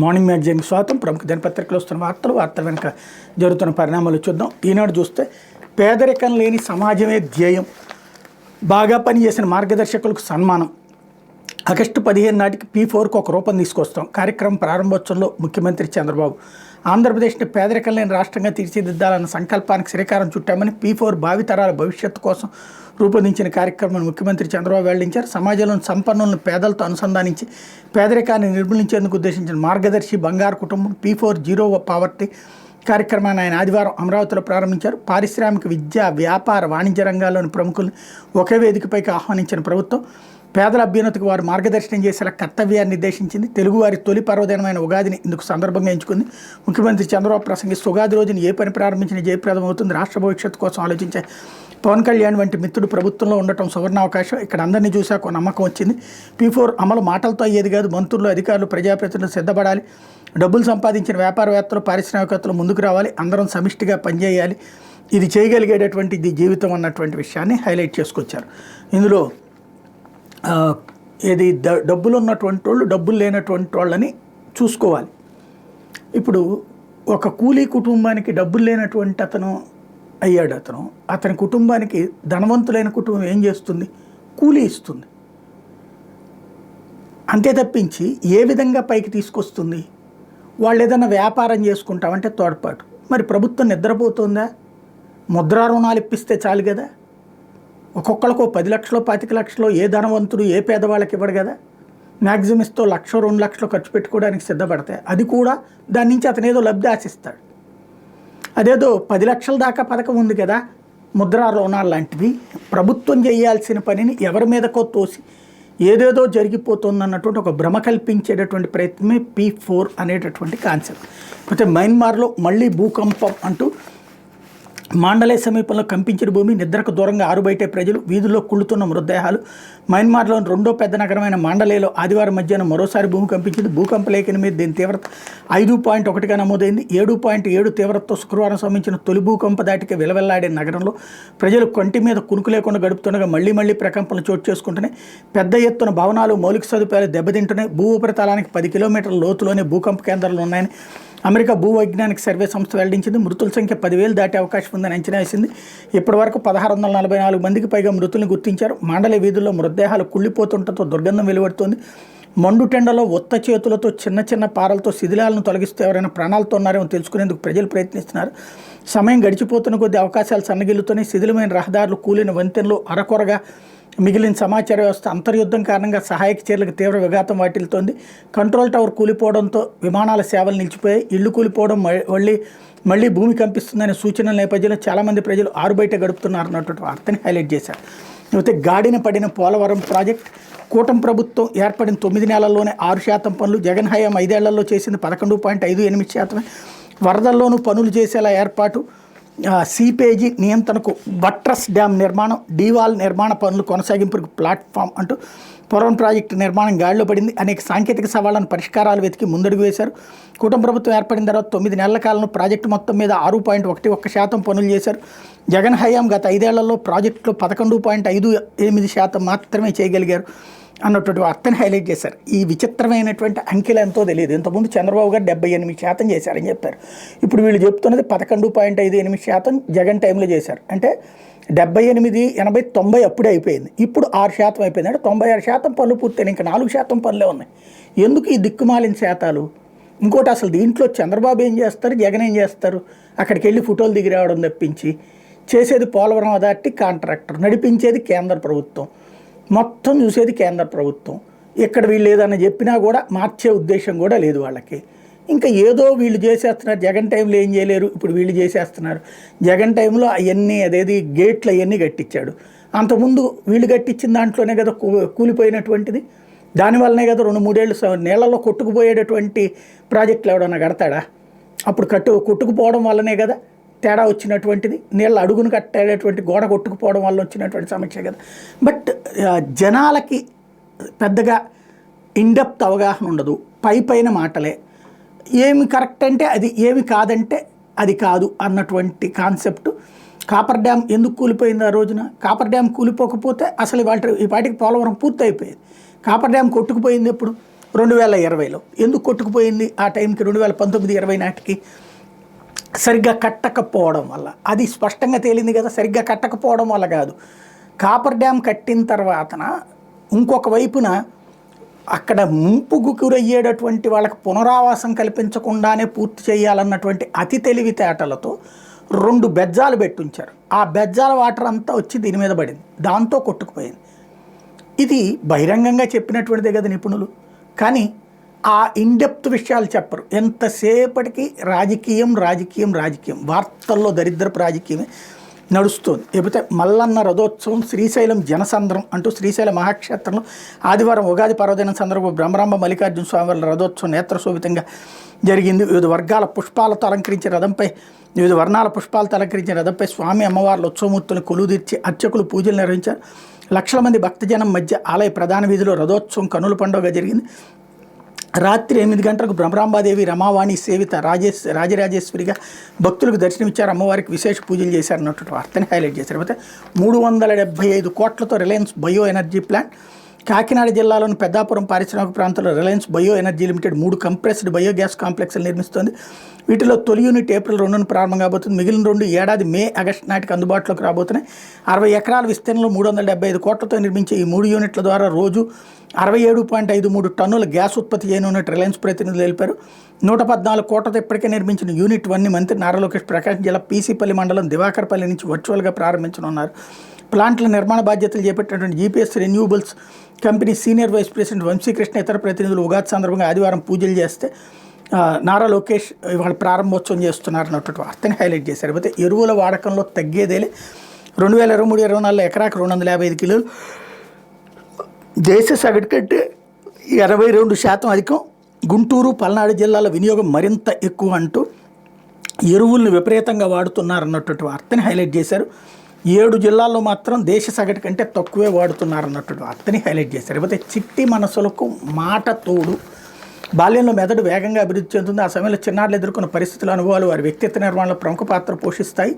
Morning మ్యాగజైన్కి స్వాగతం. ప్రముఖ దినపత్రికలు వస్తున్న వార్తల వెనుక జరుగుతున్న పరిణామాలు చూద్దాం. ఈనాడు చూస్తే పేదరికం లేని సమాజమే ధ్యేయం, బాగా పనిచేసిన మార్గదర్శకులకు సన్మానం. ఆగస్టు 15 నాటికి P4కు ఒక రూపం తీసుకొస్తాం. కార్యక్రమం ప్రారంభోత్సవంలో ముఖ్యమంత్రి చంద్రబాబు ఆంధ్రప్రదేశ్ని పేదరికం లేని రాష్ట్రంగా తీర్చిదిద్దాలన్న సంకల్పానికి శ్రీకారం చుట్టామని P4 భావితరాల భవిష్యత్తు కోసం రూపొందించిన కార్యక్రమాన్ని ముఖ్యమంత్రి చంద్రబాబు వెల్లడించారు. సమాజంలోని సంపన్నులను పేదలతో అనుసంధానించి పేదరికాన్ని నిర్మూలించేందుకు ఉద్దేశించిన మార్గదర్శి బంగారు కుటుంబం P4 జీరో పావర్టీ కార్యక్రమాన్ని ఆయన ఆదివారం అమరావతిలో ప్రారంభించారు. పారిశ్రామిక, విద్య, వ్యాపార, వాణిజ్య రంగాల్లోని ప్రముఖులను ఒకే వేదికపైకి ఆహ్వానించిన ప్రభుత్వం పేదల అభ్యున్నతికి వారు మార్గదర్శనం చేసేలా కర్తవ్యాన్ని నిర్దేశించింది. తెలుగువారి తొలి పర్వదినమైన ఉగాదిని ఇందుకు సందర్భంగా ఎంచుకుంది. ముఖ్యమంత్రి చంద్రబాబు ప్రసంగిస్తూ ఉగాది రోజున ఏ పని ప్రారంభించిన జయప్రదం అవుతుంది, రాష్ట్ర భవిష్యత్తు కోసం ఆలోచించే పవన్ కళ్యాణ్ వంటి మిత్రుడు ప్రభుత్వంలో ఉండటం సువర్ణావకాశం. ఇక్కడ అందరినీ చూశాక నమ్మకం వచ్చింది. P4 అమలు మాటలతో అయ్యేది కాదు. మంత్రులు, అధికారులు, ప్రజాప్రతినిధులు సిద్ధపడాలి. డబ్బులు సంపాదించిన వ్యాపారవేత్తలు, పారిశ్రామికవేత్తలు ముందుకు రావాలి. అందరం సమిష్టిగా పనిచేయాలి. ఇది చేయగలిగేటటువంటి ఇది జీవితం అన్నటువంటి విషయాన్ని హైలైట్ చేసుకొచ్చారు. ఇందులో ఏది డబ్బులు ఉన్నటువంటి వాళ్ళు డబ్బులు లేనటువంటి వాళ్ళని చూసుకోవాలి. ఇప్పుడు ఒక కూలీ కుటుంబానికి డబ్బులు లేనటువంటి అతను అయ్యాడు. అతని కుటుంబానికి ధనవంతులైన కుటుంబం ఏం చేస్తుంది? కూలీ ఇస్తుంది. అంతే తప్పించి ఏ విధంగా పైకి తీసుకొస్తుంది? వాళ్ళు ఏదైనా వ్యాపారం చేసుకుంటామంటే తోడ్పాటు. మరి ప్రభుత్వం నిద్రపోతుందా? ముద్రా రుణాలు ఇప్పిస్తే చాలు కదా. ఒక్కొక్కరికో 10 లక్షలు 25 లక్షలు ఏ ధనవంతుడు ఏ పేదవాళ్ళకి ఇవ్వడు కదా. మ్యాక్సిమం ఇస్తూ 1 2 లక్షలు ఖర్చు పెట్టుకోవడానికి సిద్ధపడతాయి. అది కూడా దాని నుంచి అతను ఏదో లబ్ధి ఆశిస్తాడు. అదేదో 10 లక్షల దాకా పథకం ఉంది కదా, ముద్రా రుణాలు లాంటివి. ప్రభుత్వం చేయాల్సిన పనిని ఎవరి మీదకో తోసి ఏదేదో జరిగిపోతుందన్నటువంటి ఒక భ్రమ కల్పించేటటువంటి ప్రయత్నమే P4 అనేటటువంటి కాన్సెప్ట్. అయితే మయన్మార్లో మళ్ళీ భూకంపం అంటూ మాండలే సమీపంలో కంపించిన భూమి, నిద్రకు దూరంగా ఆరుబయటే ప్రజలు, వీధుల్లో కుళ్ళుతున్న మృతదేహాలు. మయన్మార్లోని రెండో పెద్ద నగరమైన మాండలేలో ఆదివారం మధ్యాహ్నం మరోసారి భూమి కంపించింది. భూకంప లేఖని మీద దీని తీవ్రత 5.1గా నమోదైంది. 7.7 తీవ్రతతో శుక్రవారం సంబంధించిన తొలి భూకంప దాటికి విలవెల్లాడే నగరంలో ప్రజలు కంటి మీద కునుకు లేకుండా గడుపుతుండగా మళ్లీ ప్రకంపనలు చోటు చేసుకుంటున్నాయి. పెద్ద ఎత్తున భవనాలు, మౌలిక సదుపాయాలు దెబ్బతింటున్నాయి. భూ ఉపరితలానికి 10 కిలోమీటర్ల లోతులోనే భూకంప కేంద్రాలు ఉన్నాయని అమెరికా భూ వైజ్ఞానిక సర్వే సంస్థ వెల్లడించింది. మృతుల సంఖ్య 10,000 దాటే అవకాశం ఉందని అంచనా వేసింది. ఇప్పటి వరకు 1644 మందికి పైగా మృతులను గుర్తించారు. మాండలే వీధుల్లో మృతదేహాలు కుళ్ళిపోతుండటంతో దుర్గంధం వెలువడుతోంది. మండుటెండలో ఒత్త చేతులతో చిన్న పారలతో శిథిలాలను తొలగిస్తూ ఎవరైనా ప్రాణాలతో ఉన్నారేమో తెలుసుకునేందుకు ప్రజలు ప్రయత్నిస్తున్నారు. సమయం గడిచిపోతున్న కొద్దీ అవకాశాలు సన్నగిల్లుతూనే శిథిలమైన రహదారులు, కూలిన వంతెనలు, అరకొరగా మిగిలిన సమాచార వ్యవస్థ అంతర్యుద్ధం కారణంగా సహాయక చర్యలకు తీవ్ర విఘాతం వాటిల్తోంది. కంట్రోల్ టవర్ కూలిపోవడంతో విమానాల సేవలు నిలిచిపోయాయి. ఇళ్లు కూలిపోవడం మళ్ళీ భూమి కంపిస్తుందనే సూచనల నేపథ్యంలో చాలామంది ప్రజలు ఆరుబయట గడుపుతున్నారన్నటువంటి వార్తని హైలైట్ చేశారు. అయితే గాడిన పడిన పోలవరం ప్రాజెక్ట్. కూటమి ప్రభుత్వం ఏర్పడిన 9 నెలల్లోనే 6% పనులు. జగన్ హయాం 5 ఏళ్లలో చేసింది 11.58%. వరదల్లోనూ పనులు చేసేలా ఏర్పాటు. సీపేజీ నియంత్రణకు బట్రస్ డ్యామ్ నిర్మాణం, డీవాల్ నిర్మాణ పనులు కొనసాగింపుకు ప్లాట్ఫామ్ అంటూ పోలవరం ప్రాజెక్టు నిర్మాణం గాడిలో పడింది. అనేక సాంకేతిక సవాళ్లను పరిష్కారాలు వెతికి ముందడుగు వేశారు. కూటమి ప్రభుత్వం ఏర్పడిన తర్వాత 9 నెలల కాలంలో ప్రాజెక్టు మొత్తం మీద 6.11% పనులు చేశారు. జగన్ హయాం గత 5 ఏళ్లలో ప్రాజెక్టులో 11.58% మాత్రమే చేయగలిగారు అన్నటువంటి వార్తని హైలైట్ చేశారు. ఈ విచిత్రమైనటువంటి అంకెలు ఎంతో తెలియదు. ఇంతకుముందు చంద్రబాబు గారు 78% చేశారని చెప్పారు. ఇప్పుడు వీళ్ళు చెప్తున్నది 11.58% జగన్ టైంలో చేశారు. అంటే 78, 80, 90 అప్పుడే అయిపోయింది. ఇప్పుడు 6% అయిపోయింది. అంటే 96% పనులు పూర్తయిన, ఇంకా 4% పనులే ఉన్నాయి. ఎందుకు ఈ దిక్కుమాలిన శాతాలు? ఇంకోటి, అసలు దీంట్లో చంద్రబాబు ఏం చేస్తారు, జగన్ ఏం చేస్తారు? అక్కడికి వెళ్ళి ఫోటోలు దిగి రావడం తప్పించి చేసేది పోలవరం అథారిటీ కాంట్రాక్టర్, నడిపించేది కేంద్ర ప్రభుత్వం, మొత్తం చూసేది కేంద్ర ప్రభుత్వం. ఇక్కడ వీళ్ళు ఏదన్నా చెప్పినా కూడా మార్చే ఉద్దేశం కూడా లేదు వాళ్ళకి. ఇంకా ఏదో వీళ్ళు చేసేస్తున్నారు. జగన్ టైంలో ఏం చేయలేరు, ఇప్పుడు వీళ్ళు చేసేస్తున్నారు. జగన్ టైంలో అవన్నీ అదేది గేట్లు అవన్నీ కట్టించాడు. అంతకుముందు వీళ్ళు కట్టించిన దాంట్లోనే కదా కూలిపోయినటువంటిది. దానివల్లనే కదా 2-3 ఏళ్ళు నీళ్ళలో కొట్టుకుపోయేటటువంటి ప్రాజెక్టులు ఎవడన్నా కడతాడా? అప్పుడు కొట్టుకుపోవడం వల్లనే కదా తేడా వచ్చినటువంటిది. నీళ్ళ అడుగును కట్టేటటువంటి గోడ కొట్టుకుపోవడం వల్ల వచ్చినటువంటి సమస్య కదా. బట్ జనాలకి పెద్దగా ఇన్డెప్త్ అవగాహన ఉండదు. పైన మాటలే. ఏమి కరెక్ట్ అంటే అది, ఏమి కాదంటే అది కాదు అన్నటువంటి కాన్సెప్ట్. కాపర్ డ్యామ్ ఎందుకు కూలిపోయింది ఆ రోజున? కాపర్ డ్యామ్ కూలిపోకపోతే అసలు ఈ పాటికి పోలవరం పూర్తి అయిపోయేది. కాపర్ డ్యామ్ కొట్టుకుపోయింది ఎప్పుడు? 2020లో ఎందుకు కొట్టుకుపోయింది ఆ టైంకి 2019-20 నాటికి సరిగ్గా కట్టకపోవడం వల్ల. అది స్పష్టంగా తేలింది కదా, సరిగ్గా కట్టకపోవడం వల్ల కాదు. కాపర్ డ్యామ్ కట్టిన తర్వాతన ఇంకొక వైపున అక్కడ ముంపుకు గురయ్యేటటువంటి వాళ్ళకి పునరావాసం కల్పించకుండానే పూర్తి చేయాలన్నటువంటి అతి తెలివితేటలతో 2 బెజ్జాలు పెట్టుంచారు. ఆ బెజ్జాల వాటర్ అంతా వచ్చి దీని మీద పడింది, దాంతో కొట్టుకుపోయింది. ఇది బహిరంగంగా చెప్పినటువంటిదే కదా నిపుణులు. కానీ ఆ ఇన్డెప్త్ విషయాలు చెప్పరు. ఎంతసేపటికి రాజకీయం రాజకీయం రాజకీయం, వార్తల్లో దరిద్రపు రాజకీయమే నడుస్తుంది. లేకపోతే మల్లన్న రథోత్సవం, శ్రీశైలం జనసంద్రం అంటూ శ్రీశైల మహాక్షేత్రంలో ఆదివారం ఉగాది పర్వదినం సందర్భంగా బ్రహ్మరాంబ మల్లికార్జున స్వామివారి రథోత్సవం నేత్రశోభితంగా జరిగింది. వివిధ వర్గాల పుష్పాలతో అలంకరించే రథంపై, వివిధ వర్ణాల పుష్పాలతో అలంకరించే రథంపై స్వామి అమ్మవార్ల ఉత్సవమూర్తులను కొలువుదీర్చి అర్చకులు పూజలు నిర్వహించారు. లక్షల మంది భక్తజనం మధ్య ఆలయ ప్రధాన వీధిలో రథోత్సవం కన్నుల పండుగ జరిగింది. రాత్రి 8 గంటలకు బ్రహ్మరాంబాదేవి రమావాణి సేవిత రాజరాజేశ్వరిగా భక్తులకు దర్శనమిచ్చారు. అమ్మవారికి విశేష పూజలు చేశారన్నటువంటి వార్తని హైలైట్ చేశారు. అయితే 375 కోట్లతో Reliance bio energy plant Kakinada జిల్లాలోని పెద్దాపురం పారిశ్రామిక ప్రాంతంలో Reliance bio energy limited 3 compressed biogas కాంప్లెక్స్లు నిర్మిస్తోంది. వీటిలో తొలి యూనిట్ ఏప్రిల్ 2న ప్రారంభం కాబోతుంది. మిగిలిన 2 ఏడాది మే ఆగస్టు నాటికి అందుబాటులోకి రాబోతున్నాయి. 60 ఎకరాల విస్తీర్ణంలో 375 కోట్లతో నిర్మించే ఈ 3 యూనిట్ల ద్వారా రోజు 67.53 టన్నుల గ్యాస్ ఉత్పత్తి చేయనున్నట్టు రిలయన్స్ ప్రతినిధులు తెలిపారు. 114 కోట్లతో ఇప్పటికే నిర్మించిన యూనిట్ 1ని మంత్రి నారా లోకేష్ ప్రకాశం జిల్లా పీసీపల్లి మండలం దివాకర్పల్లి నుంచి వర్చువల్గా ప్రారంభించనున్నారు. ప్లాంట్ల నిర్మాణ బాధ్యతలు చేపట్టినటువంటి GPS renewables company senior vice president Vamsikrishna ఇతర ప్రతినిధులు ఉగాది సందర్భంగా ఆదివారం పూజలు చేస్తే నారా లోకేష్ ఇవాళ ప్రారంభోత్సవం చేస్తున్నారు అన్నటువంటి వార్తని హైలైట్ చేశారు. అయితే ఎరువుల వాడకంలో తగ్గేదేలే. 2023-24 ఎకరాకు 255 కిలోలు, దేశ సగటు కంటే 82% అధికం. గుంటూరు పల్నాడు జిల్లాల వినియోగం మరింత ఎక్కువ అంటూ ఎరువులను విపరీతంగా వాడుతున్నారన్నటువంటి వార్తని హైలైట్ చేశారు. 7 జిల్లాల్లో మాత్రం దేశ సగటు కంటే తక్కువే వాడుతున్నారన్నటువంటి వార్తని హైలైట్ చేశారు. లేకపోతే చిట్టి మనసులకు మాట తోడు. బాల్యంలో మెదడు వేగంగా అభివృద్ధి చెందుతుంది. ఆ సమయంలో చిన్నారులు ఎదుర్కొన్న పరిస్థితుల అనుభవాలు వారి వ్యక్తిత్వ నిర్మాణంలో ప్రముఖ పాత్ర పోషిస్తాయి.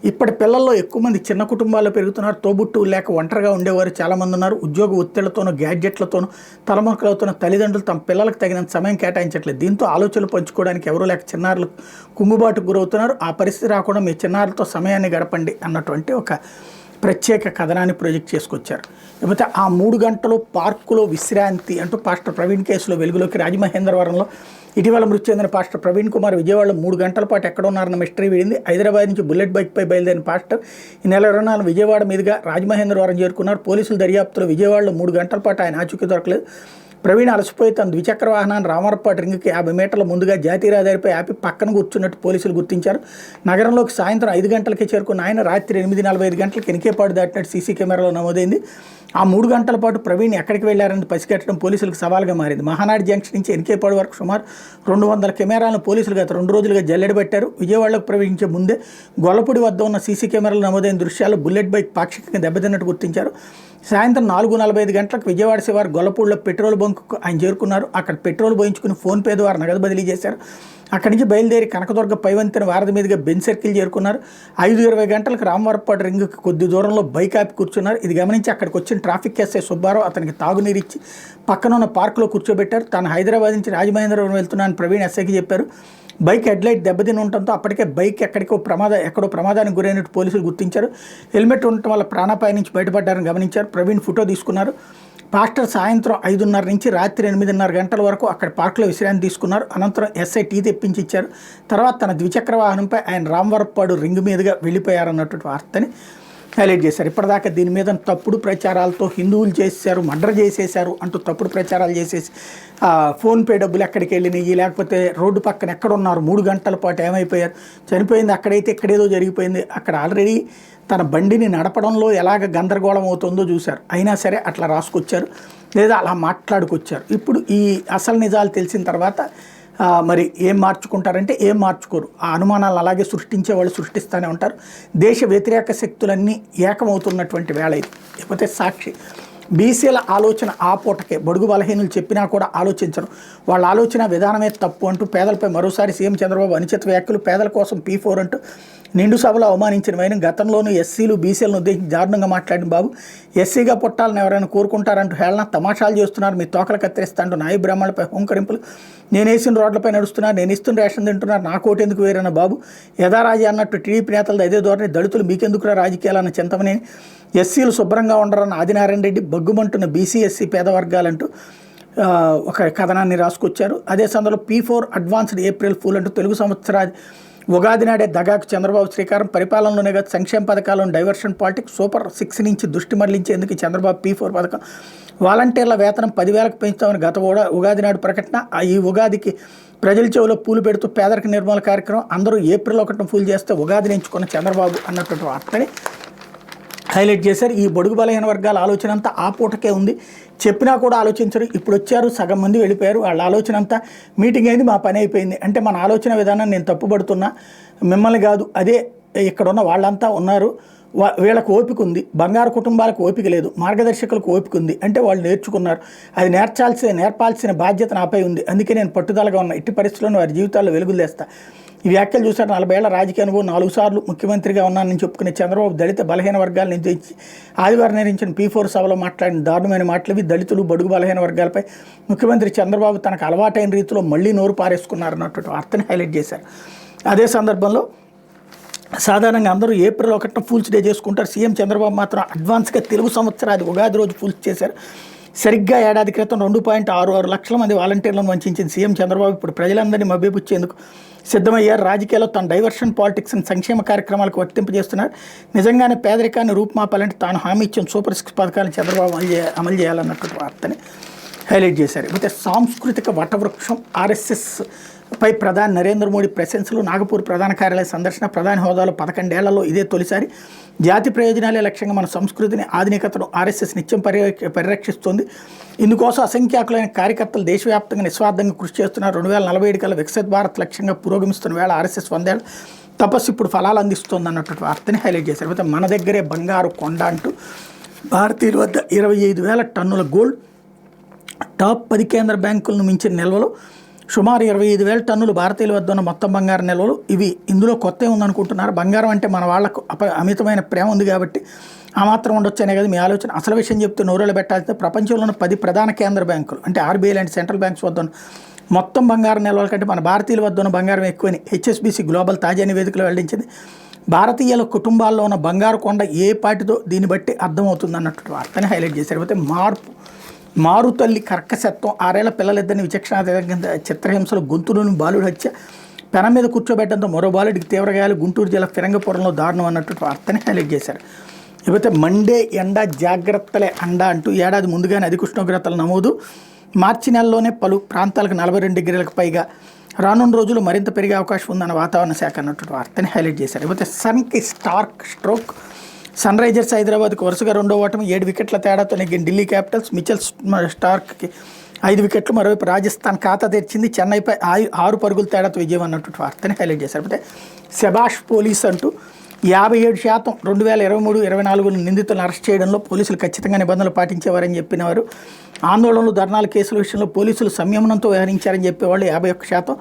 ఇప్పటి పిల్లల్లో ఎక్కువ మంది చిన్న కుటుంబాల్లో పెరుగుతున్నారు. తోబుట్టువులు లేక ఒంటరిగా ఉండేవారు చాలామంది ఉన్నారు. ఉద్యోగ ఒత్తిళ్లతోనూ గ్యాడ్జెట్లతోనూ తలమునకలవుతున్న తల్లిదండ్రులు తమ పిల్లలకు తగినంత సమయం కేటాయించట్లేదు. దీంతో ఆలోచనలు పంచుకోవడానికి ఎవరూ లేక చిన్నారులు కుంగుబాటుకు గురవుతున్నారు. ఆ పరిస్థితి రాకుండా మీ చిన్నారులతో సమయాన్ని గడపండి అన్నటువంటి ఒక ప్రత్యేక కథనాన్ని ప్రొజెక్ట్ చేసుకొచ్చారు. లేకపోతే ఆ 3 గంటలు పార్కులో విశ్రాంతి అంటూ పాస్టర్ ప్రవీణ్ కేసులో వెలుగులోకి. రాజమహేంద్రవరంలో ఇటీవల మృతి చెందిన పాస్టర్ ప్రవీణ్ కుమార్ విజయవాడలో 3 గంటల పాటు ఎక్కడ ఉన్నారన్న మిస్టరీ వీడింది. హైదరాబాద్ నుంచి బుల్లెట్ బైక్పై బయలుదేరిన పాస్టర్ ఈ నెల 24 విజయవాడ మీదుగా రాజమహేంద్రవరం చేరుకున్నారు. పోలీసుల దర్యాప్తులో విజయవాడలో 3 గంటల పాటు ఆయన ఆచూకీ దొరకలేదు. ప్రవీణ్ అలసిపోయి తన ద్విచక్ర వాహనాన్ని రామవరపాటి రింగ్కి 50 మీటర్ల ముందుగా జాతీయ రహదారిపై ఆపి పక్కన కూర్చున్నట్టు పోలీసులు గుర్తించారు. నగరంలోకి సాయంత్రం 5 గంటలకే చేరుకున్న ఆయన రాత్రి 8:45 గంటలకు ఎనికేపాడు దాటినట్టు సీసీ కెమెరాలో నమోదైంది. ఆ 3 గంటల పాటు ప్రవీణ్ ఎక్కడికి వెళ్లారని పసిగట్టడం పోలీసులకు సవాల్గా మారింది. మహానాడు జంక్షన్ నుంచి ఎనికేపాడు వరకు సుమారు 200 కెమెరాలను పోలీసులు గత 2 రోజులుగా జల్లెడబెట్టారు. విజయవాడలోకి ప్రవేశించే ముందే గొల్లపూడి వద్ద ఉన్న సీసీ కెమెరాలు నమోదైన దృశ్యాలు బుల్లెట్ బైక్ పాక్షికంగా దెబ్బతిన్నట్టు గుర్తించారు. సాయంత్రం 4:45 గంటలకు విజయవాడ శివారు గొల్లపూడిలో పెట్రోల్ బంకుకు ఆయన చేరుకున్నారు. అక్కడ పెట్రోల్ పోయించుకుని ఫోన్పే ద్వారా నగదు బదిలీ చేశారు. అక్కడి నుంచి బయలుదేరి కనకదుర్గ పైవంతెన వారధి మీదుగా బెంజ్ సర్కిల్ చేరుకున్నారు. 5:20 గంటలకు రామవరపాడు రింగ్కి కొద్ది దూరంలో బైక్ ఆపి కూర్చున్నారు. ఇది గమనించి అక్కడికి వచ్చిన ట్రాఫిక్ ఎస్ఐ సుబ్బారావు అతనికి తాగునీరు ఇచ్చి పక్కన ఉన్న పార్కులో కూర్చోబెట్టారు. తాను హైదరాబాద్ నుంచి రాజమహేంద్రవరం వెళ్తున్నానని ప్రవీణ్ ఎస్ఐకి చెప్పారు. బైక్ హెడ్లైట్ దెబ్బతిని ఉండటంతో అప్పటికే బైక్ ఎక్కడో ప్రమాదానికి గురైనట్టు పోలీసులు గుర్తించారు. హెల్మెట్ ఉండటం వల్ల ప్రాణాపాయం నుంచి బయటపడ్డారని గమనించారు. ప్రవీణ్ ఫోటో తీసుకున్నారు. పాస్టర్ సాయంత్రం 5:30 నుంచి రాత్రి 8:30 గంటల వరకు అక్కడ పార్కులో విశ్రాంతి తీసుకున్నారు. అనంతరం ఎస్ఐ టీ తెప్పించి ఇచ్చారు. తర్వాత తన ద్విచక్ర వాహనంపై ఆయన రామవరపాడు రింగ్ మీదుగా వెళ్ళిపోయారన్నటువంటి వార్తని హైలైట్ చేశారు. ఇప్పటిదాకా దీని మీద తప్పుడు ప్రచారాలతో హిందువులు చేశారు, మర్డర్ చేసేశారు అంటూ తప్పుడు ప్రచారాలు చేసేసి ఫోన్పే డబ్బులు ఎక్కడికి వెళ్ళినాయి, లేకపోతే రోడ్డు పక్కన ఎక్కడున్నారు, 3 గంటల పాటు ఏమైపోయారు, చనిపోయింది అక్కడైతే ఎక్కడేదో జరిగిపోయింది, అక్కడ ఆల్రెడీ తన బండిని నడపడంలో ఎలాగ గందరగోళం అవుతుందో చూశారు. అయినా సరే అట్లా రాసుకొచ్చారు లేదా అలా మాట్లాడుకొచ్చారు. ఇప్పుడు ఈ అసలు నిజాలు తెలిసిన తర్వాత మరి ఏం మార్చుకుంటారంటే ఏం మార్చుకోరు. ఆ అనుమానాలు అలాగే సృష్టించే వాళ్ళు సృష్టిస్తూనే ఉంటారు. దేశ వ్యతిరేక శక్తులన్నీ ఏకమవుతున్నటువంటి వేళ ఇది. లేకపోతే సాక్షి బీసీల ఆలోచన ఆ పూటకే, బడుగు బలహీనులు చెప్పినా కూడా ఆలోచించరు, వాళ్ళ ఆలోచన విధానమే తప్పు అంటూ పేదలపై మరోసారి సీఎం చంద్రబాబు అనుచిత వ్యాఖ్యలు. పేదల కోసం P4 అంటూ నిండు సభలో అవమానించిన వైనం. గతంలోనూ ఎస్సీలు బీసీలను ఉద్దేశించి దారుణంగా మాట్లాడిన బాబు, ఎస్సీగా పుట్టాలని ఎవరైనా కోరుకుంటారంటూ హేళన, తమాషాలు చేస్తున్నారు, మీ తోకలు కత్తిరిస్తా అంటూ నాయి బ్రాహ్మణులపై హోంకరింపులు. నేనేసిన రోడ్లపై నడుస్తున్నారు, నేను ఇస్తున్న రేషన్ తింటున్నారు, నా కోటెందుకు వేరైన బాబు, యథారాజీ అన్నట్టు టీడీపీ నేతలది అదే ధోరణి. దళితులు మీకెందుకురా రాజకీయాలన్న చింతమనేని. ఎస్సీలు శుభ్రంగా ఉండరన్న ఆదినారాయణ రెడ్డి. బగ్గుమంటున్న బీసీ ఎస్సీ పేద వర్గాలంటూ ఒక కథనాన్ని రాసుకొచ్చారు. అదే సందర్భంలో P4 అడ్వాన్స్డ్ ఏప్రిల్ ఫూల్ అంటూ తెలుగు సంవత్సరాది ఉగాది నాడే దగాకు చంద్రబాబు శ్రీకారం. పరిపాలనలోనే కాదు సంక్షేమ పథకాలను డైవర్షన్ పాలిటిక్స్. సూపర్ 6 నుంచి దృష్టి మళ్లించేందుకు చంద్రబాబు P4 పథకం. వాలంటీర్ల వేతనం 10,000కు పెంచుతామని గత ఉగాది నాడు ప్రకటన. ఈ ఉగాదికి ప్రజల చెవిలో పూలు పెడుతూ పేదరిక నిర్మూలన కార్యక్రమం. అందరూ ఏప్రిల్ 1న ఫూల్ చేస్తే ఉగాదిని ఎంచుకున్న చంద్రబాబు అన్నటువంటి వార్తని హైలైట్ చేశారు. ఈ బడుగు బలహీన వర్గాల ఆలోచన అంతా ఆ పూటకే ఉంది, చెప్పినా కూడా ఆలోచించరు. ఇప్పుడు వచ్చారు, సగం మంది వెళ్ళిపోయారు, వాళ్ళ ఆలోచన అంతా మీటింగ్ అయింది, మా పని అయిపోయింది అంటే మన ఆలోచన విధానం నేను తప్పుపడుతున్నా, మిమ్మల్ని కాదు, అదే ఇక్కడ ఉన్న వాళ్ళంతా ఉన్నారు, వీళ్ళకు ఓపిక ఉంది, బంగారు కుటుంబాలకు ఓపిక లేదు, మార్గదర్శకులకు ఓపిక ఉంది అంటే వాళ్ళు నేర్చుకున్నారు, అది నేర్పాల్సిన బాధ్యత నాపై ఉంది, అందుకే నేను పట్టుదలగా ఉన్నా, ఇట్టి పరిస్థితుల్లో వారి జీవితాల్లో వెలుగులు తెస్తా. ఈ వ్యాఖ్యలు చూసారు. 40 ఏళ్ల రాజకీయ అనుభవం, 4 సార్లు ముఖ్యమంత్రిగా ఉన్నానని చెప్పుకునే చంద్రబాబు దళిత బలహీన వర్గాలను నిర్వహించి ఆదివారం నిర్వహించిన P4 సభలో మాట్లాడిన దారుణమైన మాటలు. దళితులు బడుగు బలహీన వర్గాలపై ముఖ్యమంత్రి చంద్రబాబు తనకు అలవాటైన రీతిలో మళ్లీ నోరు పారేసుకున్నారన్నటువంటి వార్తని హైలైట్ చేశారు. అదే సందర్భంలో సాధారణంగా అందరూ ఏప్రిల్ 1న ఫూల్స్ డే చేసుకుంటారు, సీఎం చంద్రబాబు మాత్రం అడ్వాన్స్గా తెలుగు సంవత్సరాది ఉగాది రోజు ఫూల్స్ చేశారు. సరిగ్గా ఏడాది క్రితం 2.66 లక్షల మంది వాలంటీర్లను వంచిన సీఎం చంద్రబాబు ఇప్పుడు ప్రజలందరినీ మభ్యపుచ్చేందుకు సిద్ధమయ్యారు. రాజకీయాల్లో తన డైవర్షన్ పాలిటిక్స్ని సంక్షేమ కార్యక్రమాలకు వర్తింపజేస్తున్నారు. నిజంగానే పేదరికాన్ని రూపుమాపాలంటే తాను హామీ ఇచ్చిన సూపర్ 6 పథకాలను చంద్రబాబు అమలు చేయాలన్నటువంటి వార్తని హైలైట్ చేశారు. అయితే సాంస్కృతిక వటవృక్షం RSS పై ప్రధాని నరేంద్ర మోడీ ప్రశంసలు. నాగపూర్ ప్రధాన కార్యాలయ సందర్శన. ప్రధాని హోదాలో 11 ఏళ్లలో ఇదే తొలిసారి. జాతి ప్రయోజనాలే లక్ష్యంగా మన సంస్కృతిని, ఆధునికతను RSS నిత్యం పరిరక్షిస్తోంది. ఇందుకోసం అసంఖ్యాకులైన కార్యకర్తలు దేశవ్యాప్తంగా నిస్వార్థంగా కృషి చేస్తున్నారు. 2047 కల్లా వికసిత్ భారత్ లక్ష్యంగా పురోగమిస్తున్న వేళ RSS 100 ఏళ్ల తపస్సు ఇప్పుడు ఫలాలు అందిస్తోంది అన్నటువంటి వార్తని హైలైట్ చేశారు. అయితే మన దగ్గరే బంగారు కొండ అంటూ భారతీయుల వద్ద 25,000 టన్నుల గోల్డ్. టాప్ 10 కేంద్ర బ్యాంకులను మించిన నిల్వలు. సుమారు 25,000 టన్నులు భారతీయుల వద్ద ఉన్న మొత్తం బంగారు నిల్వలు. ఇందులో కొత్త ఉందనుకుంటున్నారు. బంగారం అంటే మన వాళ్ళకు అమితమైన ప్రేమ ఉంది కాబట్టి ఆ మాత్రం ఉండొచ్చు అనే కదా మీ ఆలోచన. అసలు విషయం చెప్తే నోరేళ్ళు పెట్టాల్సిందే. ప్రపంచంలోని 10 ప్రధాన కేంద్ర బ్యాంకులు అంటే RBI లాంటి సెంట్రల్ బ్యాంక్స్ వద్ద ఉన్న మొత్తం బంగారు నిల్వల కంటే మన భారతీయుల వద్ద ఉన్న బంగారం ఎక్కువని HSBC గ్లోబల్ తాజా నివేదికలో వెల్లడించింది. భారతీయుల కుటుంబాల్లో ఉన్న బంగారు కొండ ఏ పాటితో దీన్ని బట్టి అర్థమవుతుంది అన్నట్టు వార్తని హైలైట్ చేశారు. అయితే మారుతల్లి కర్కశత్వం. 6 ఏళ్ల పిల్లలిద్దరిని విచక్షణ చిత్రహింసలు. గొంతులోని బాలుడి హత్య. పెనం మీద కూర్చోబెట్టడంతో మరో బాలుడికి తీవ్ర గాయాలు. గుంటూరు జిల్లా ఫిరంగపురంలో దారుణం అన్నట్టు వార్తని హైలైట్ చేశారు. ఇకపోతే మండే ఎండ జాగ్రత్తలే అండ అంటూ ఏడాది ముందుగానే అధిక ఉష్ణోగ్రతలు నమోదు. మార్చి నెలలోనే పలు ప్రాంతాలకు 42 డిగ్రీలకు పైగా. రానున్న రోజులు మరింత పెరిగే అవకాశం ఉందన్న వాతావరణ శాఖ అన్నట్టు వార్తని హైలైట్ చేశారు. ఇకపోతే సన్కి స్ట్రోక్. సన్ రైజర్స్ హైదరాబాద్కు వరుసగా 2వ ఓటమి. 7 వికెట్ల తేడాతో నెగ్గిన ఢిల్లీ క్యాపిటల్స్. మిచెల్ స్టార్క్కి 5 వికెట్లు. మరోవైపు రాజస్థాన్ ఖాతా తెరిచింది. చెన్నైపై 6 పరుగుల తేడాతో విజయం అన్నట్టు వార్తని హైలైట్ చేశారు. అయితే శభాష్ పోలీస్ అంటూ 57% 2023-24 నిందితులను అరెస్ట్ చేయడంలో పోలీసులు ఖచ్చితంగా నిబంధనలు పాటించేవారని చెప్పినవారు. ఆందోళనలు, ధర్నాల కేసుల విషయంలో పోలీసులు సంయమనంతో వ్యవహరించారని చెప్పేవాళ్ళు 51%.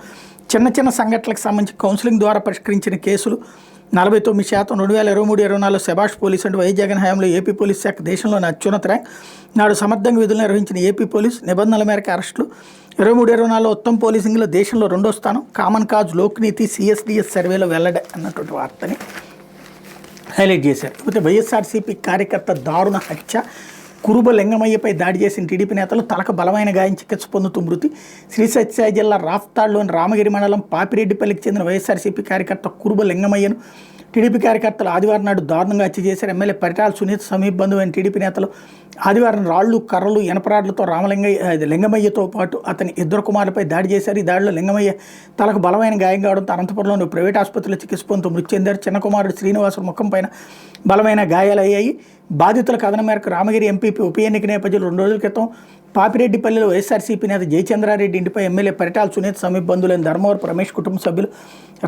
చిన్న సంఘటనలకు సంబంధించి కౌన్సిలింగ్ ద్వారా పరిష్కరించిన కేసులు 49%. 2023-24 శభాష్ పోలీస్ అంటూ వైఎస్ జగన్ హయాంలో ఏపీ పోలీస్ శాఖ దేశంలోని అత్యున్నత ర్యాంక్. నాడు సమర్థంగా విధులు నిర్వహించిన ఏపీ పోలీస్. నిబంధనల మేరకు అరెస్టులు. 23-24 ఉత్తమ పోలీసింగ్లో దేశంలో 2వ స్థానం. కామన్ కాజ్ లోక్నీతి CSDS సర్వేలో వెల్లడే అన్నటువంటి వార్తని హైలైట్ చేశారు. అయితే వైఎస్ఆర్సీపీ కార్యకర్త దారుణ హత్య. కురుబ లింగమయ్యపై దాడి చేసిన టీడీపీ నేతలు. తలకు బలమైన గాయం, చికిత్స పొందుతూ మృతి. శ్రీ సత్యసాయి జిల్లా రాఫ్తాడ్లోని రామగిరి మండలం పాపిరెడ్డిపల్లికి చెందిన వైఎస్ఆర్సీపీ కార్యకర్త కురుబ లింగమయ్యను టీడీపీ కార్యకర్తలు ఆదివారం నాడు దారుణంగా హత్య చేశారు. ఎమ్మెల్యే పరిటాల సునీత సమీప బంధువైన టీడీపీ నేతలు ఆదివారం రాళ్లు, కర్రలు, ఇనపరాడ్లతో లింగమయ్యతో పాటు అతని 2 కుమారులపై దాడి చేశారు. ఈ దాడిలో లింగమయ్య తలకు బలమైన గాయం కావడంతో అనంతపురంలోని ప్రైవేట్ ఆసుపత్రిలో చికిత్స పొందుతూ మృతి చెందారు. చిన్న కుమారుడు శ్రీనివాసుడు ముఖం పైన బలమైన గాయాలయ్యాయి. బాధితుల కథనం మేరకు రామగిరి ఎంపీపీ ఉప ఎన్నిక నేపథ్యంలో 2 రోజుల క్రితం పాపిరెడ్డిపల్లిలో వైఎస్ఆర్సీపీ నేత జయచంద్రారెడ్డి ఇంటిపై ఎమ్మెల్యే పరిటాల సునీత సమీప బంధువులైన ధర్మవరపు రమేష్ కుటుంబ సభ్యులు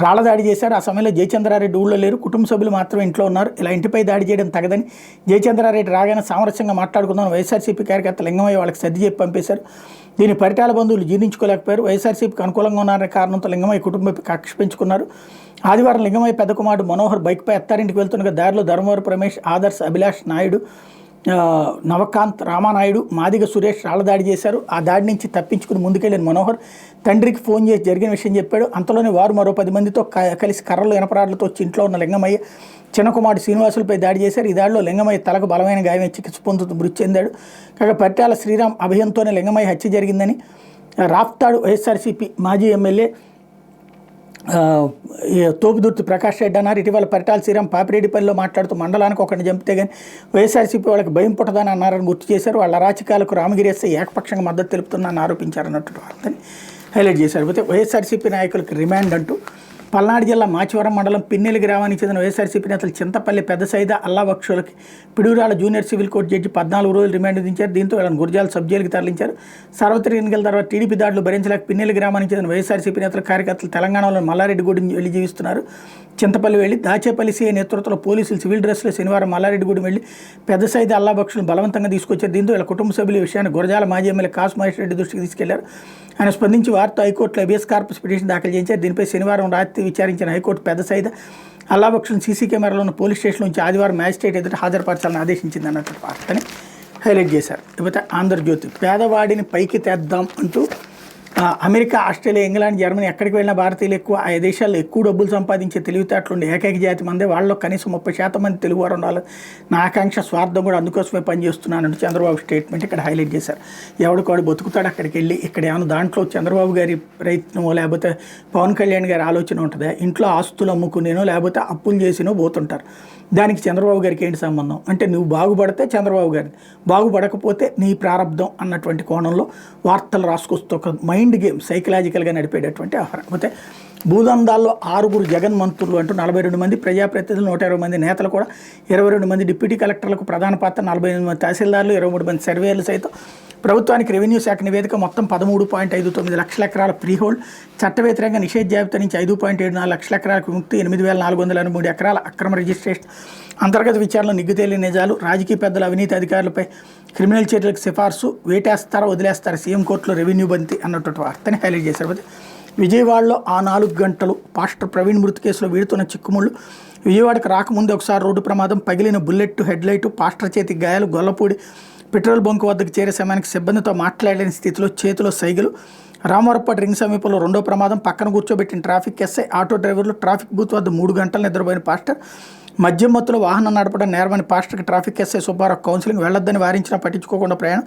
రాళ్ల దాడి చేశారు. ఆ సమయంలో జయచంద్రారెడ్డి ఊళ్ళో లేరు, కుటుంబ సభ్యులు మాత్రమే ఇంట్లో ఉన్నారు. ఇలా ఇంటిపై దాడి చేయడం తగదని జయచంద్రారెడ్డి రాగానే సామరస్యంగా మాట్లాడుకుందాం వైఎస్ఆర్సీపీ కార్యకర్త లింగమయ్య వాళ్ళకి సర్ది చెప్పి పంపేశారు. దీని పరిటాల బంధువులు జీర్ణించుకోలేకపోయారు. వైఎస్ఆర్సీపీకి అనుకూలంగా ఉన్నారనే కారణంతో లింగమయ్య కుటుంబంపై కక్ష పెంచుకున్నారు. ఆదివారం లింగమయ్య పెద్ద కుమారుడు మనోహర్ బైక్పై అత్తారింటికి వెళ్తుండగా దారిలో ధర్మవరపు రమేష్, ఆదర్శ్, అభిలాష్ నాయుడు, నవకాంత్, రామానాయుడు, మాదిగ సురేష్ రాళ్ల దాడి చేశారు. ఆ దాడి నుంచి తప్పించుకుని ముందుకెళ్లిన మనోహర్ తండ్రికి ఫోన్ చేసి జరిగిన విషయం చెప్పాడు. అంతలోనే వారు మరో 10 మందితో కలిసి కర్రలు ఇనపరాడ్లతో వచ్చి ఇంట్లో ఉన్న లింగమయ్య చిన్న కుమారుడు శ్రీనివాసులపై దాడి చేశారు. ఈ దాడిలో లింగమయ్య తలకు బలమైన గాయం, చికిత్స పొందుతూ మృతి చెందాడు. కాగా పరిటాల శ్రీరామ్ అభయంతోనే లింగమయ్య హత్య జరిగిందని రాప్తాడు వైఎస్ఆర్సీపీ మాజీ ఎమ్మెల్యే తోపుదుర్తి ప్రకాష్ రెడ్డి అన్నారు. ఇటీవల పరిటాల శ్రీరామ్ పాపిరెడ్డిపల్లిలో మాట్లాడుతూ మండలానికి ఒకరిని చంపితే కానీ వైఎస్ఆర్సీపీ వాళ్ళకి భయం పుట్టదని అన్నారని గుర్తు చేశారు. వాళ్ళ అరాచకాలకు రామగిరి ఎస్ఐ ఏకపక్షంగా మద్దతు తెలుపుతున్నారని ఆరోపించారన్నట్టు వార్తని హైలైట్ చేశారు. అయితే వైఎస్ఆర్సీపీ నాయకులకు రిమాండ్ అంటూ పల్నాడు జిల్లా మాచివరం మండలం పిన్నెల్లి గ్రామానికి చెందిన వైఎస్ఆర్సీపీ నేతలు చింతపల్లి పెద్ద సైదా అల్లా బక్షులకి Piduguralla junior civil court judge 14 రోజులు రిమాండ్ విధించారు. దీంతో వీళ్ళని గురజాల సబ్ జైలుకి తరలించారు. సార్వత్రిక ఎన్నికల తర్వాత టీడీపీ దాడులు భరించలేక పిన్నెల్లి గ్రామానికి చెందిన వైఎస్ఆర్సీపీ నేతల కార్యకర్తలు తెలంగాణలో మల్లారెడ్డిగూడెం వెళ్లి జీవిస్తున్నారు. చింతపల్లి వెళ్లి దాచేపల్లి సీఐ నేతృత్వంలో పోలీసులు సివిల్ డ్రెస్లో శనివారం మల్లారెడ్డిగూడెం వెళ్లి పెద్ద సైదా అల్లా బక్షులను బలవంతంగా తీసుకొచ్చారు. దీంతో వీళ్ళ కుటుంబ సభ్యులు ఈ విషయాన్ని గురజాల మాజీ ఎమ్మెల్యే కాసు మహేష్ రెడ్డి దృష్టికి తీసుకెళ్లారు. ఆయన స్పందించి వారితో హైకోర్టులో హెబియస్ కార్పస్ పిటిషన్ దాఖలు చేయించారు. దీనిపై శనివారం రాత్రి విచారించిన హైకోర్టు పెద్ద సైదా అల్లా బక్షులను సీసీ కెమెరాలో ఉన్న పోలీస్ స్టేషన్ నుంచి ఆదివారం మ్యాజిస్ట్రేట్ ఎదుట హాజరుపరచాలని ఆదేశించింది అన్నట్టు వార్తని హైలైట్ చేశారు. ఇకపోతే ఆంధ్రజ్యోతి పేదవాడిని పైకి తెద్దాం అంటూ అమెరికా, ఆస్ట్రేలియా, ఇంగ్లాండ్, జర్మనీ ఎక్కడికి వెళ్ళిన భారతీయులు ఎక్కువ, ఆ దేశాల్లో ఎక్కువ డబ్బులు సంపాదించే తెలివితేటలుండే ఏకైక జాతి మందే, వాళ్ళలో కనీసం 30% మంది తెలుగువారు ఉండాలి. నా ఆకాంక్ష, స్వార్థం కూడా అందుకోసమే పనిచేస్తున్నానంటూ చంద్రబాబు స్టేట్మెంట్ ఇక్కడ హైలైట్ చేశారు. ఎవడికోడు బతుకుతాడు అక్కడికి వెళ్ళి. ఇక్కడ ఏమైనా దాంట్లో చంద్రబాబు గారి ప్రయత్నమో లేకపోతే పవన్ కళ్యాణ్ గారి ఆలోచన ఉంటుందా? ఇంట్లో ఆస్తులు అమ్ముకునేనో లేకపోతే అప్పులు చేసినో పోతుంటారు. దానికి చంద్రబాబు గారికి ఏంటి సంబంధం? అంటే నువ్వు బాగుపడితే చంద్రబాబు గారిని, బాగుపడకపోతే నీ ప్రారంభం అన్నటువంటి కోణంలో వార్తలు రాసుకొస్తూ ఒక మైండ్ గేమ్ సైకలాజికల్గా నడిపేటటువంటి ఆహారం. అయితే భూదందాల్లో 6 జగన్ మంత్రులు అంటూ 42 మంది ప్రజాప్రతినిధులు, 120 మంది నేతలు కూడా, 22 మంది డిప్యూటీ కలెక్టర్లకు ప్రధాన పాత్ర, 48 మంది తహసీల్దార్లు, 23 మంది సర్వేయర్లు సైతం. ప్రభుత్వానికి రెవెన్యూ శాఖ నివేదిక మొత్తం 13.59 లక్షల ఎకరాల ఫ్రీహోల్డ్, చట్ట వ్యతిరేకంగా నిషేధ జాబితా నుంచి 5.74 లక్షల ఎకరాలకు విముక్తి, 8,403 ఎకరాల అక్రమ రిజిస్ట్రేషన్, అంతర్గత విచారణలో నిగ్గుతేలిన నిజాలు, రాజకీయ పెద్దల అవినీతి అధికారులపై క్రిమినల్ చర్యలకు సిఫార్సు, వేటేస్తారా వదిలేస్తారా సీఎం కోర్టులో రెవెన్యూ బంతి అన్నటువంటి వార్తని హైలైట్ చేశారు. విజయవాడలో ఆ 4 గంటలు పాస్టర్ ప్రవీణ్ మృతి కేసులో వీడుతున్న చిక్కుముళ్ళు. విజయవాడకు రాకముందే ఒకసారి రోడ్డు ప్రమాదం, పగిలిన బుల్లెట్ హెడ్లైటు, పాస్టర్ చేతికి గాయాలు, గొల్లపూడి పెట్రోల్ బంకు వద్దకు చేరే సమయానికి సిబ్బందితో మాట్లాడలేని స్థితిలో చేతిలో సైగలు. రామవరపాటి రింగ్ సమీపంలో 2వ ప్రమాదం, పక్కన కూర్చోబెట్టిన ట్రాఫిక్ ఎస్ఐ, ఆటో డ్రైవర్లు, ట్రాఫిక్ బూత్ వద్ద 3 గంటలు నిద్రపోయిన పాస్టర్, మద్యం మత్తులో వాహనం నడపడం నేరమని పాస్టర్కి ట్రాఫిక్ ఎస్ఐ సుబ్బారావు కౌన్సిలింగ్, వెళ్లొద్దని వారించినా పట్టించుకోకుండా ప్రయాణం,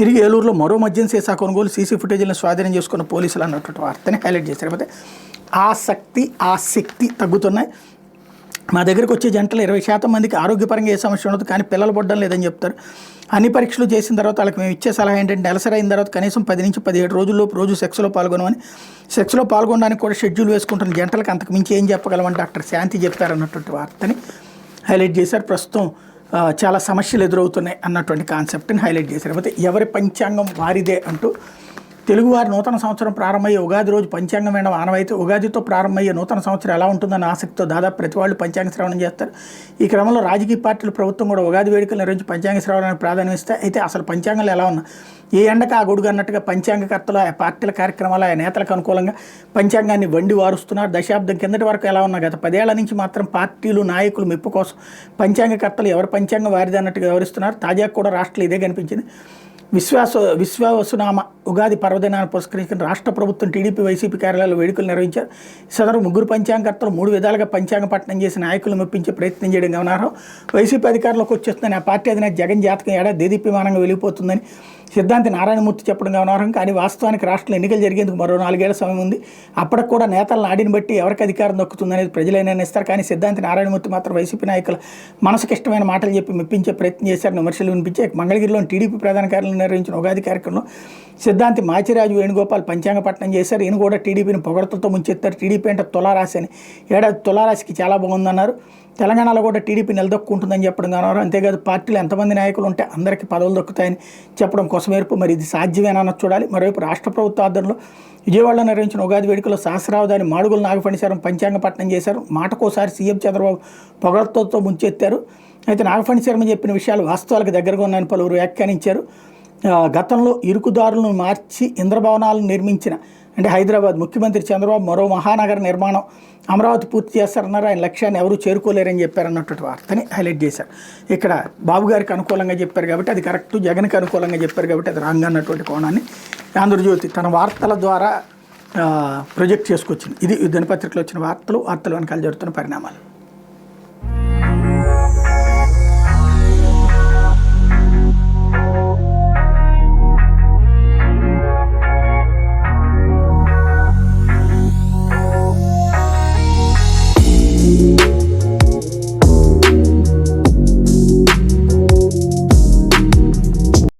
తిరిగి ఏలూరులో మరో మద్యం సీసా కొనుగోలు, సీసీ ఫుటేజీలను స్వాధీనం చేసుకున్న పోలీసులు అన్నటువంటి వార్తని హైలైట్ చేశారు. అయితే ఆ శక్తి తగ్గుతున్నాయి. మా దగ్గరికి వచ్చే జంటలు 20% మందికి ఆరోగ్యపరంగా ఏ సమస్య ఉండదు, కానీ పిల్లలు పుట్టడం లేదని చెప్తారు. అన్ని పరీక్షలు చేసిన తర్వాత వాళ్ళకి మేము ఇచ్చే సలహా ఏంటంటే నెలసరి అయిన తర్వాత కనీసం 10 నుంచి 17 రోజుల్లోపు రోజు సెక్స్లో పాల్గొనమని. సెక్స్లో పాల్గొనడానికి కూడా షెడ్యూల్ వేసుకుంటున్న జంటలకు అంతకు మించి ఏం చెప్పగలమని డాక్టర్ శాంతి చెప్పారన్నటువంటి వార్తని హైలైట్ చేశారు. ప్రస్తుతం చాలా సమస్యలు ఎదురవుతున్నాయి అన్నటువంటి కాన్సెప్ట్ని హైలైట్ చేశారు. అయితే ఎవరి పంచాంగం వారిదే అంటూ తెలుగువారి నూతన సంవత్సరం ప్రారంభమయ్యే ఉగాది రోజు పంచాంగం వినడం ఆనవాయితీ. ఉగాదితో ప్రారంభమయ్యే నూతన సంవత్సరం ఎలా ఉంటుందన్న ఆసక్తితో దాదాపు ప్రతి వాళ్ళు పంచాంగ శ్రవణం చేస్తారు. ఈ క్రమంలో రాజకీయ పార్టీలు, ప్రభుత్వం కూడా ఉగాది వేడుకలు నిర్వహించి పంచాంగ శ్రవణానికి ప్రాధాన్యం ఇస్తాయి. అయితే అసలు పంచాంగాలు ఎలా ఉన్నా ఏ ఎండక ఆ గొడుగు అన్నట్టుగా పంచాంగకర్తలు ఆ పార్టీల కార్యక్రమాలు ఆ నేతలకు అనుకూలంగా పంచాంగాన్ని వండి వారుస్తున్నారు. దశాబ్దం కిందటి వరకు ఎలా ఉన్నా గత 10 ఏళ్ల నుంచి మాత్రం పార్టీలు, నాయకులు మెప్పు కోసం పంచాంగకర్తలు ఎవరి పంచాంగం వారిది అన్నట్టుగా వ్యవహరిస్తున్నారు. తాజాగా కూడా రాష్ట్రంలో ఇదే కనిపించింది. విశ్వావసునామ ఉగాది పర్వదినాన్ని పురస్కరించుకుని రాష్ట్ర ప్రభుత్వం టీడీపీ, వైసీపీ కార్యాలయాల్లో వేడుకలు నిర్వహించారు. సదరు 3 పంచాంగకర్తలు 3 విధాలుగా పంచాంగ పఠనం చేసి నాయకులు మెప్పించే ప్రయత్నం చేయడం గమనార్హం. వైసీపీ అధికారంలోకి వచ్చేస్తుందని ఆ పార్టీ అధినేత జగన్ జాతకం ఏడాది దేదీప్యమానంగా వెళ్ళిపోతుందని సిద్ధాంతి నారాయణమూర్తి చెప్పడం గమనార్హం. కానీ వాస్తవానికి రాష్ట్రంలో ఎన్నికలు జరిగేందుకు మరో 4 ఏళ్ల సమయం ఉంది. అప్పటికి కూడా నేతలను ఆడిని బట్టి ఎవరికి అధికారం దక్కుతుందనేది ప్రజలే నిర్ణయిస్తారు. కానీ సిద్ధాంతి నారాయణమూర్తి మాత్రం వైసీపీ నాయకుల మనసుకు ఇష్టమైన మాటలు చెప్పి మెప్పించే ప్రయత్నం చేశారని విమర్శలు వినిపించే మంగళగిరిలోని టీడీపీ ప్రధాన కార్యాలయం నిర్వహించిన ఉగాది కార్యక్రమంలో సిద్ధాంతి మాచిరాజు వేణుగోపాల్ పంచాంగ పఠనం చేశారు. ఈయన కూడా టీడీపీని పొగడతలతో ముంచెత్తారు. టీడీపీ అంటే తులారాశి అని, ఏడాది తులారాశికి చాలా బాగుందన్నారు. తెలంగాణలో కూడా టీడీపీ నిలదొక్కుంటుందని చెప్పడం కానవరం. అంతేకాదు పార్టీలో ఎంతమంది నాయకులు ఉంటే అందరికీ పదవులు దొక్కుతాయని చెప్పడం కోసమేర్పు. మరి ఇది సాధ్యమేనన్నది చూడాలి. మరోవైపు రాష్ట్ర ప్రభుత్వ ఆధ్వర్యంలో విజయవాడలో నిర్వహించిన ఉగాది వేడుకలో సహస్రావధాని మాడుగుల నాగఫణిశారం పంచాంగపట్నం చేశారు. మాటకోసారి సీఎం చంద్రబాబు పొగడ్తలతో ముంచెత్తారు. అయితే నాగఫణిశారం చెప్పిన విషయాలు వాస్తవాలకు దగ్గరగా ఉన్నాయని పలువురు వ్యాఖ్యానించారు. గతంలో ఇరుకుదారులను మార్చి ఇంద్రభవనాలను నిర్మించిన అంటే హైదరాబాద్ ముఖ్యమంత్రి చంద్రబాబు మరో మహానగర నిర్మాణం అమరావతి పూర్తి చేస్తారన్నారు. ఆయన లక్ష్యాన్ని ఎవరూ చేరుకోలేరని చెప్పారన్నటువంటి వార్తని హైలైట్ చేశారు. ఇక్కడ బాబు గారికి అనుకూలంగా చెప్పారు కాబట్టి అది కరెక్ట్, జగన్కి అనుకూలంగా చెప్పారు కాబట్టి అది రాంగ్ అన్నటువంటి కోణాన్ని ఆంధ్రజ్యోతి తన వార్తల ద్వారా ప్రొజెక్ట్ చేసుకొచ్చింది. ఇది దినపత్రికలో వచ్చిన వార్తలు వెనకాల జరుగుతున్న పరిణామాలు.